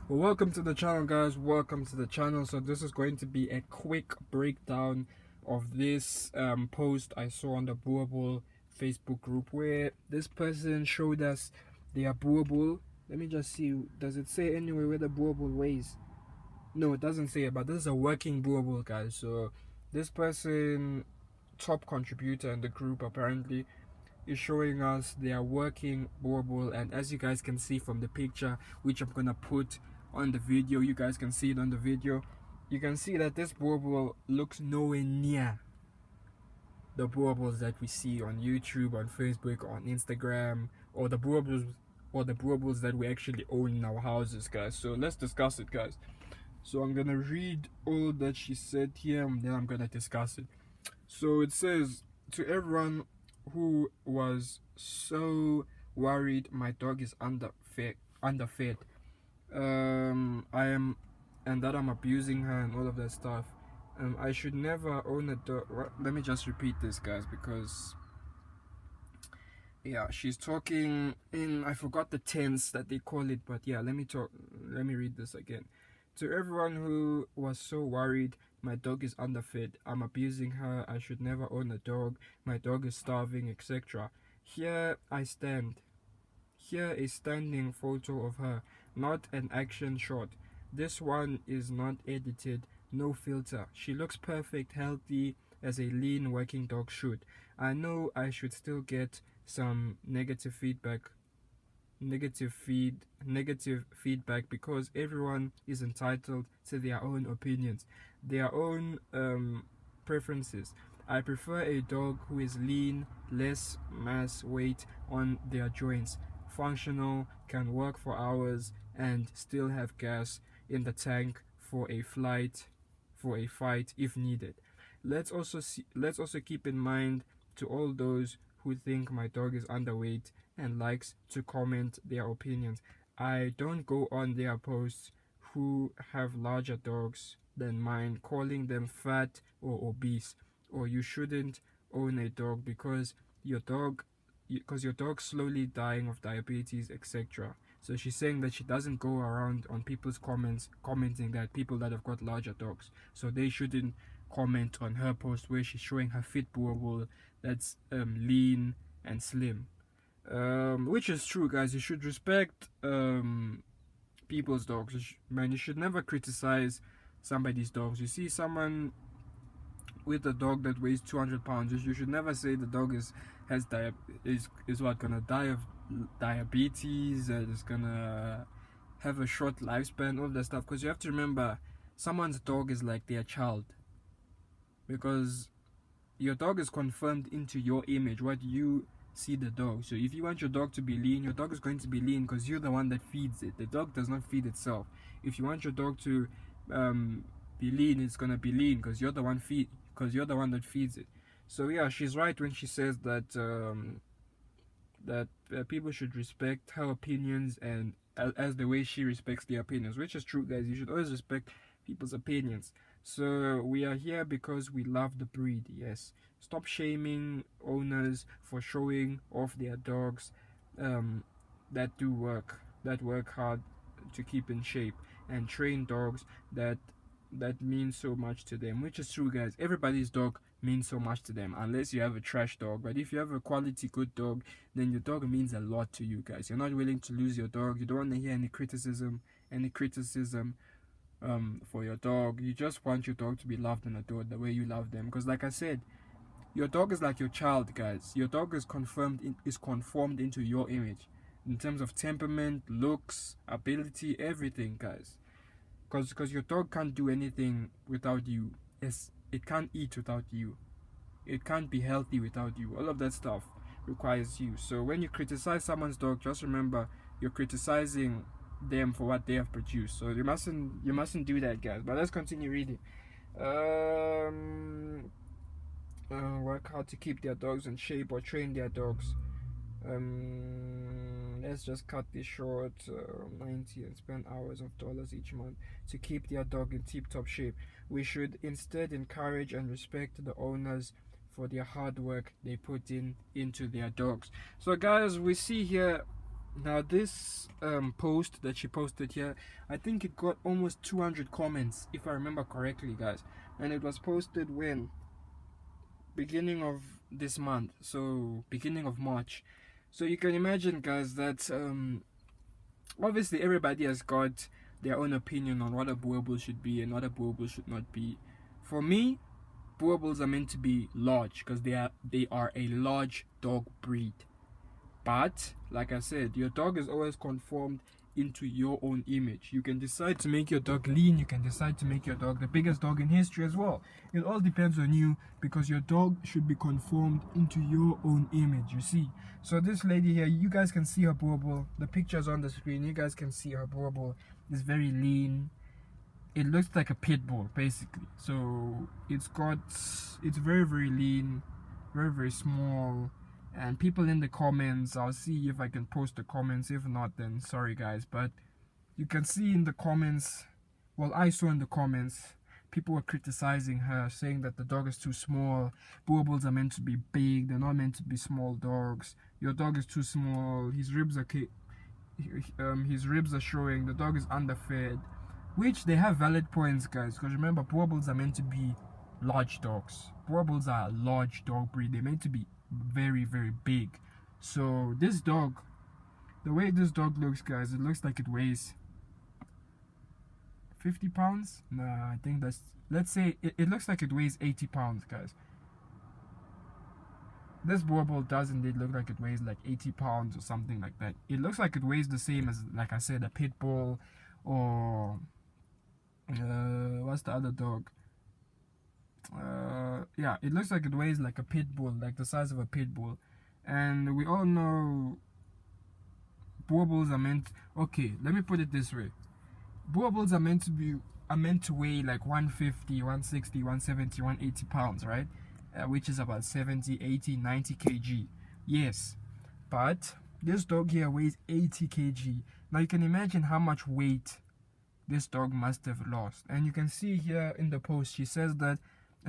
Well, welcome to the channel, guys. Welcome to the channel. So this is going to be a quick breakdown of this post I saw on the Boerboels Facebook group, where this person showed us their Boerboel. Let me just see, does it say anywhere where the Boerboel weighs? No, it doesn't say it, but this is a working Boerboel, guys. So this person, top contributor in the group apparently, is showing us their working Boerboel, and as you guys can see from the picture, which I'm gonna put on the video, you guys can see it on the video, you can see that this Boerboel looks nowhere near the Boerboels that we see on YouTube, on Facebook, on Instagram, or the Boerboels that we actually own in our houses, guys. So let's discuss it, guys. So I'm gonna read all that she said here, and then I'm gonna discuss it. So it says, to everyone who was so worried my dog is underfed, I am, and that I'm abusing her and all of that stuff. I should never own a dog. Let me just repeat this, guys, because yeah, she's talking in, I forgot the tense that they call it, but yeah, let me read this again. To everyone who was so worried my dog is underfed, I'm abusing her, I should never own a dog, my dog is starving, etc. Here I stand. Here a standing photo of her, not an action shot. This one is not edited, no filter. She looks perfect, healthy, as a lean working dog should. I know I should still get some negative feedback because everyone is entitled to their own opinions, their own preferences. I prefer a dog who is lean, less mass weight on their joints, functional, can work for hours and still have gas in the tank for a fight if needed. Let's also keep in mind, to all those who think my dog is underweight and likes to comment their opinions, I don't go on their posts who have larger dogs than mine calling them fat or obese, or you shouldn't own a dog because your dog's slowly dying of diabetes, etc. So she's saying that she doesn't go around on people's comments commenting that people that have got larger dogs, so they shouldn't comment on her post where she's showing her fit Boerboel that's lean and slim. Which is true, guys. You should respect people's dogs. Man, you should never criticize somebody's dogs. You see someone with a dog that weighs 200 pounds, you should never say the dog is gonna die of diabetes, is gonna have a short lifespan, all that stuff. Because you have to remember, someone's dog is like their child, because your dog is confirmed into your image, what you see the dog. So if you want your dog to be lean, your dog is going to be lean because you're the one that feeds it. The dog does not feed itself. If you want your dog to be lean, it's gonna be lean because you're the one that feeds it. So yeah, she's right when she says that people should respect her opinions, and as the way she respects their opinions, which is true, guys. You should always respect people's opinions. So we are here because we love the breed. Yes, stop shaming owners for showing off their dogs that work hard to keep in shape, and train dogs that mean so much to them, which is true, guys. Everybody's dog means so much to them, unless you have a trash dog. But if you have a quality good dog, then your dog means a lot to you, guys. You're not willing to lose your dog. You don't want to hear any criticism for your dog. You just want your dog to be loved and adored the way you love them, because like I said, your dog is like your child, guys. Your dog is conformed into your image in terms of temperament, looks, ability, everything, guys. Because your dog can't do anything without you. It can't eat without you. It can't be healthy without you. All of that stuff requires you. So when you criticize someone's dog, just remember you're criticizing them for what they have produced. So you mustn't do that, guys. But let's continue reading. Work hard to keep their dogs in shape or train their dogs. Let's just cut this short. 90 and spend hours of dollars each month to keep their dog in tip-top shape. We should instead encourage and respect the owners for their hard work they put into their dogs. So guys, we see here Now this post that she posted here, I think it got almost 200 comments, if I remember correctly, guys. And it was posted when? Beginning of this month, so beginning of March. So you can imagine, guys, that obviously everybody has got their own opinion on what a Boerboel should be and what a Boerboel should not be. For me, Boerboels are meant to be large because they are a large dog breed. But like I said, your dog is always conformed into your own image. You can decide to make your dog lean, you can decide to make your dog the biggest dog in history as well. It all depends on you, because your dog should be conformed into your own image, you see. So this lady here, you guys can see her Boerboel. The picture's on the screen. You guys can see her Boerboel is very lean. It looks like a pit bull basically. So it's very, very lean, very, very small. And people in the comments, I'll see if I can post the comments. If not, then sorry guys. But you can see in the comments, well, I saw in the comments, people were criticizing her, saying that the dog is too small. Boerboels are meant to be big, they're not meant to be small dogs. Your dog is too small, his ribs are showing, the dog is underfed. Which they have valid points, guys, because remember, Boerboels are meant to be large dogs. Boerboels are a large dog breed. They're meant to be very, very big. So this dog, the way this dog looks, guys, it looks like it weighs 50 pounds. Nah, I think that's, let's say it looks like it weighs 80 pounds, guys. This Boerboel does indeed look like it weighs like 80 pounds or something like that. It looks like it weighs the same as, like I said, a pit bull, or what's the other dog? Yeah, it looks like it weighs like a pit bull, like the size of a pit bull. And we all know Boerboels are meant, okay, let me put it this way. Boerboels are meant to weigh like 150, 160, 170, 180 pounds, right? Which is about 70, 80, 90 kg. Yes, but this dog here weighs 80 kg. Now you can imagine how much weight this dog must have lost. And you can see here in the post, she says that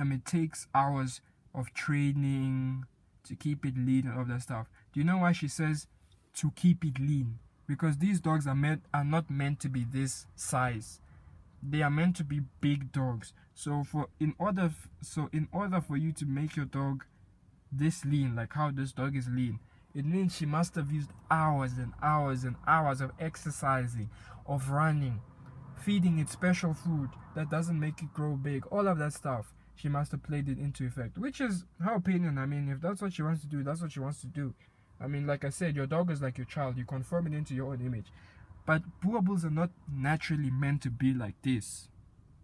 it takes hours of training to keep it lean and all that stuff. Do you know why she says to keep it lean? Because these dogs are not meant to be this size. They are meant to be big dogs. So in order for you to make your dog this lean, like how this dog is lean, it means she must have used hours and hours and hours of exercising, of running, feeding it special food that doesn't make it grow big, all of that stuff. She must have played it into effect, which is her opinion. I mean, if that's what she wants to do, that's what she wants to do. I mean, like I said, your dog is like your child. You conform it into your own image. But Boerboels are not naturally meant to be like this.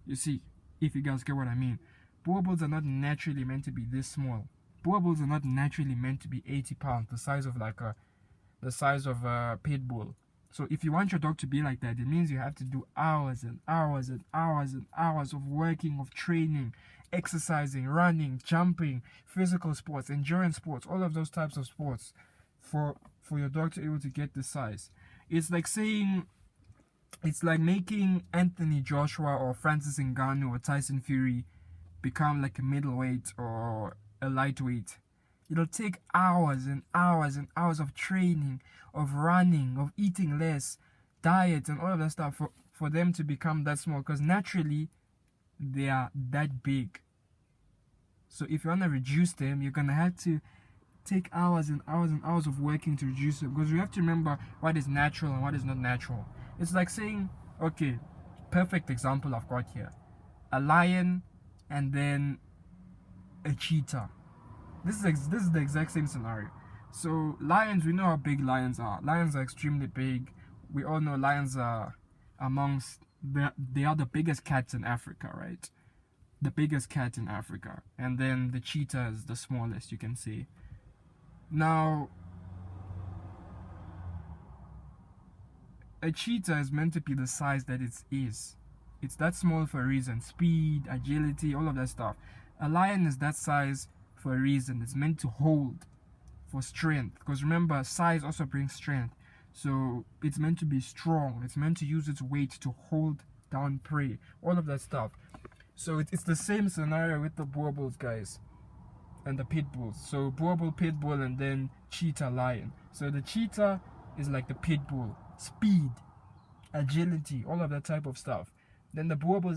You see, if you guys get what I mean. Boerboels are not naturally meant to be this small. Boerboels are not naturally meant to be 80 pounds, the size of a pit bull. So if you want your dog to be like that, it means you have to do hours and hours and hours and hours of working, of training, exercising, running, jumping, physical sports, endurance sports, all of those types of sports for your dog to be able to get this size. It's like making Anthony Joshua or Francis Ngannou or Tyson Fury become like a middleweight or a lightweight. It'll take hours and hours and hours of training, of running, of eating less, diet and all of that stuff for them to become that small, because naturally they are that big. So if you want to reduce them, you're going to have to take hours and hours and hours of working to reduce them, because you have to remember what is natural and what is not natural. It's like saying, okay, perfect example I've got here. A lion and then a cheetah. This is the exact same scenario. So lions, we know how big lions are. Lions are extremely big. We all know lions are they are the biggest cats in Africa, right? The biggest cat in Africa. And then the cheetah is the smallest, you can see. Now, a cheetah is meant to be the size that it is. It's that small for a reason. Speed, agility, all of that stuff. A lion is that size for a reason. It's meant to hold, for strength. Because remember, size also brings strength. So it's meant to be strong. It's meant to use its weight to hold down prey. All of that stuff. So it's the same scenario with the Boerboels, guys, and the pit bulls. So Boerboel, pit bull, and then cheetah, lion. So the cheetah is like the pit bull. Speed, agility, all of that type of stuff. Then the Boerboel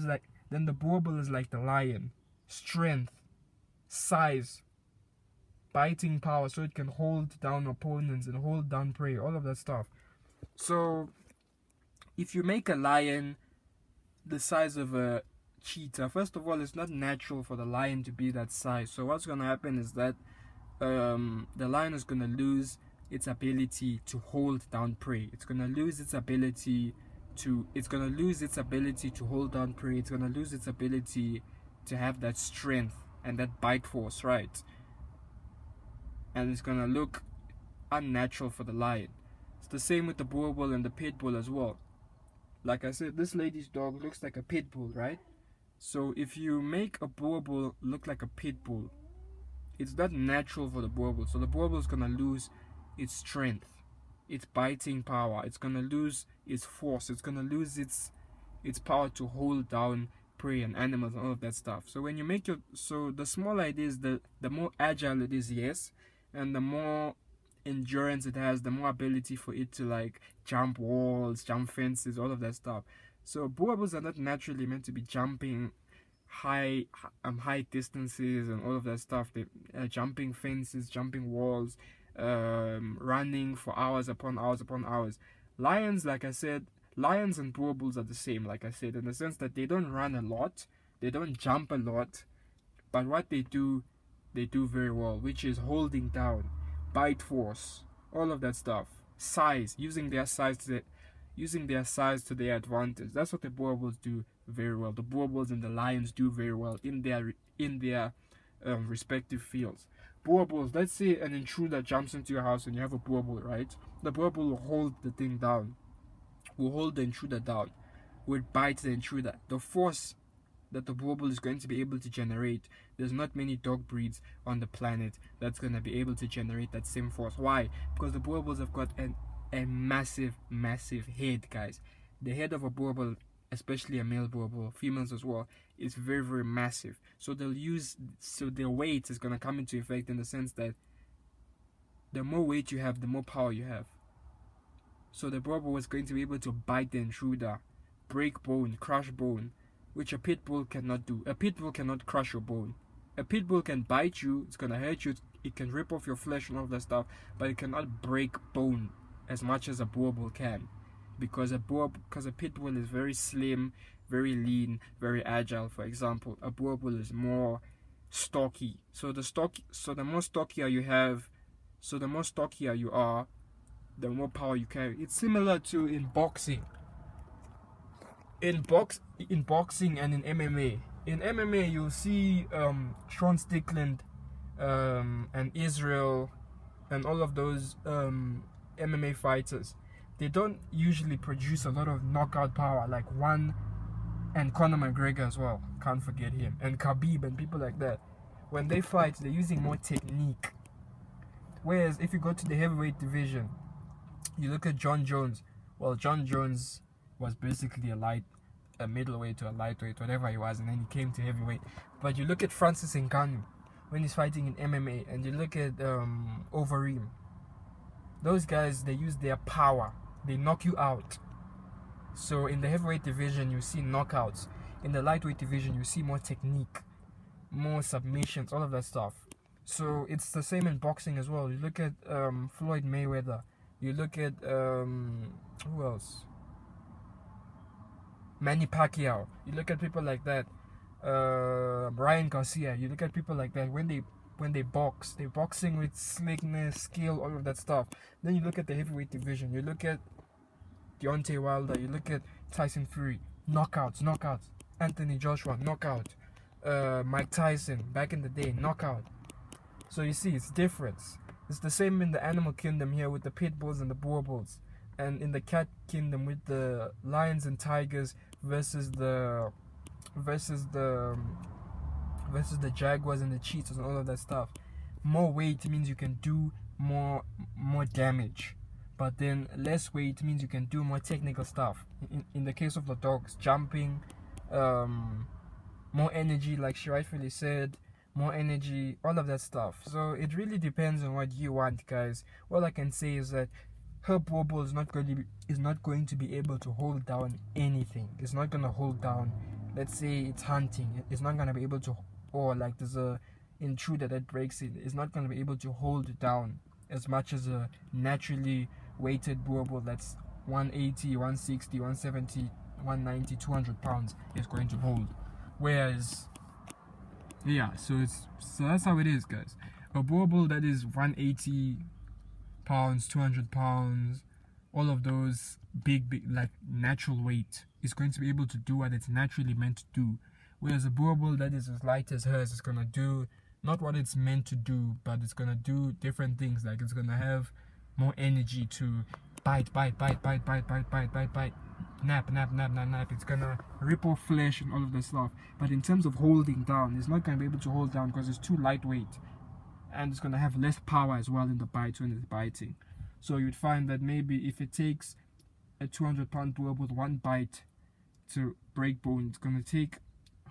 is like the lion. Strength, size, biting power, so it can hold down opponents and hold down prey, all of that stuff. So if you make a lion the size of a cheetah, first of all, it's not natural for the lion to be that size. So what's going to happen is that the lion is going to lose its ability to hold down prey. It's going to lose its ability to hold down prey. It's going to lose its ability to have that strength and that bite force, right? And it's going to look unnatural for the lion. It's the same with the Boerboel and the pit bull as well. Like I said, this lady's dog looks like a pit bull, right? So if you make a Boerboel look like a pit bull, it's not natural for the Boerboel. So the Boerboel is going to lose its strength, its biting power. It's going to lose its force. It's going to lose its power to hold down prey and animals and all of that stuff. So when you make the smaller it is, the more agile it is, yes, and the more endurance it has, the more ability for it to like jump walls, jump fences, all of that stuff. So Boerboels are not naturally meant to be jumping high distances and all of that stuff. They jumping fences, jumping walls, running for hours upon hours. Lions, like I said, lions and Boerboels are the same, like I said, in the sense that they don't run a lot, they don't jump a lot, but what they do very well, which is holding down, bite force, all of that stuff, size, using their size to their advantage. That's what the Boerboels do very well. The Boerboels and the lions do very well in their respective fields. Boerboels, let's say an intruder jumps into your house and you have a Boerboel, right? The Boerboel will hold the thing down, will hold the intruder down, will bite the intruder. The force that the Boerboel is going to be able to generate, there's not many dog breeds on the planet that's going to be able to generate that same force. Why? Because the Boerboels have got a massive head, guys. The head of a Boerboel, especially a male Boerboel, females as well, is very, very massive. So their weight is going to come into effect in the sense that the more weight you have, the more power you have. So the Boerboel is going to be able to bite the intruder, break bone, crush bone, which a pit bull cannot do. A pit bull cannot crush your bone. A pit bull can bite you, it's going to hurt you, it can rip off your flesh and all that stuff, but it cannot break bone as much as a Boerboel can. Because a pit bull is very slim, very lean, very agile. For example, a Boerboel is more stocky. So the more stockier you are, the more power you carry. It's similar to in boxing. In boxing and in MMA. In MMA, you'll see Sean Strickland and Israel and all of those MMA fighters. They don't usually produce a lot of knockout power like and Conor McGregor as well. Can't forget him. And Khabib and people like that. When they fight, they're using more technique. Whereas if you go to the heavyweight division, you look at John Jones. Well, John Jones was basically a middleweight to a lightweight, whatever he was, and then he came to heavyweight. But you look at Francis Ngannou when he's fighting in MMA, and you look at Overeem. Those guys, they use their power. They knock you out. So in the heavyweight division, you see knockouts. In the lightweight division, you see more technique, more submissions, all of that stuff. So it's the same in boxing as well. You look at Floyd Mayweather. You look at who else? Manny Pacquiao. You look at people like that. Ryan Garcia. You look at people like that when they box. They're boxing with slickness, skill, all of that stuff. Then you look at the heavyweight division. You look at Deontay Wilder. You look at Tyson Fury. Knockouts. Anthony Joshua. Knockout. Mike Tyson. Back in the day. Knockout. So you see, it's different. It's the same in the animal kingdom here with the pit bulls and the Boerboels. And in the cat kingdom with the lions and tigers versus the jaguars and the cheetahs and all of that stuff. More weight means you can do more damage, but then less weight means you can do more technical stuff. In the case of the dogs, jumping, more energy, like she rightfully said, more energy, all of that stuff. So it really depends on what you want, guys. All I can say is that her Boerboel is not going to be able to hold down anything. It's not gonna hold down. Let's say it's hunting. It's not gonna be able to, or like there's a intruder that breaks it. It's not gonna be able to hold it down as much as a naturally weighted Boerboel that's 180, 160, 170, 190, 200 pounds is going to hold. Whereas, yeah, so that's how it is, guys. A Boerboel that is 180 pounds, 200 pounds, all of those big like natural weight is going to be able to do what it's naturally meant to do. Whereas a Boerboel that is as light as hers is gonna do not what it's meant to do, but it's gonna do different things. Like it's gonna have more energy to bite, nap. It's gonna rip off flesh and all of that stuff. But in terms of holding down, it's not gonna be able to hold down because it's too lightweight, and it's gonna have less power as well in the bite when it's biting. So you'd find that maybe if it takes a 200-pound Boerboel with one bite to break bone, it's gonna take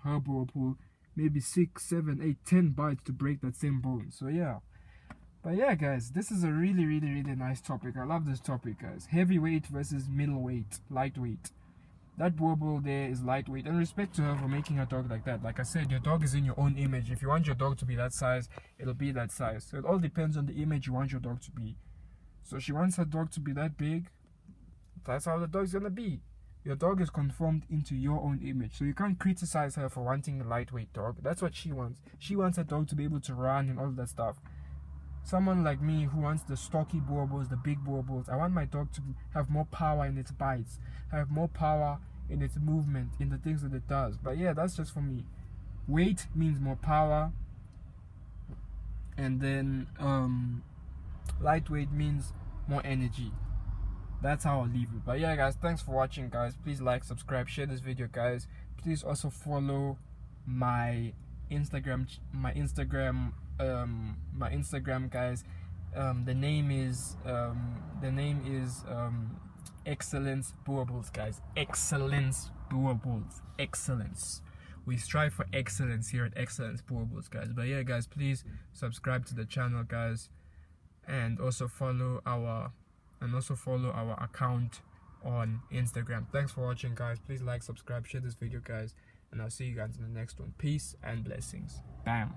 her Boerboel maybe 6, 7, 8, 10 bites to break that same bone. So yeah. But yeah, guys, this is a really nice topic. I love this topic, guys. Heavyweight versus middleweight, lightweight. That Boerboel there is lightweight. And respect to her for making her dog like that. Like I said, your dog is in your own image. If you want your dog to be that size, it'll be that size. So it all depends on the image you want your dog to be. So she wants her dog to be that big. That's how the dog's gonna be. Your dog is conformed into your own image. So you can't criticize her for wanting a lightweight dog. That's what she wants. She wants her dog to be able to run and all that stuff. Someone like me who wants the stocky Boerboels, the big Boerboels, I want my dog to have more power in its bites, have more power in its movement, in the things that it does. But yeah, that's just for me. Weight means more power, and then lightweight means more energy. That's how I'll leave it. But yeah, guys, thanks for watching, guys. Please like, subscribe, share this video, guys. Please also follow my Instagram, guys. The name is Excellence Boerboels, guys. Excellence Boerboels. Excellence. We strive for excellence here at Excellence Boerboels, guys. But yeah, guys, please subscribe to the channel, guys, and also follow our account on Instagram. Thanks for watching, guys. Please like, subscribe, share this video, guys, and I'll see you guys in the next one. Peace and blessings. Bam.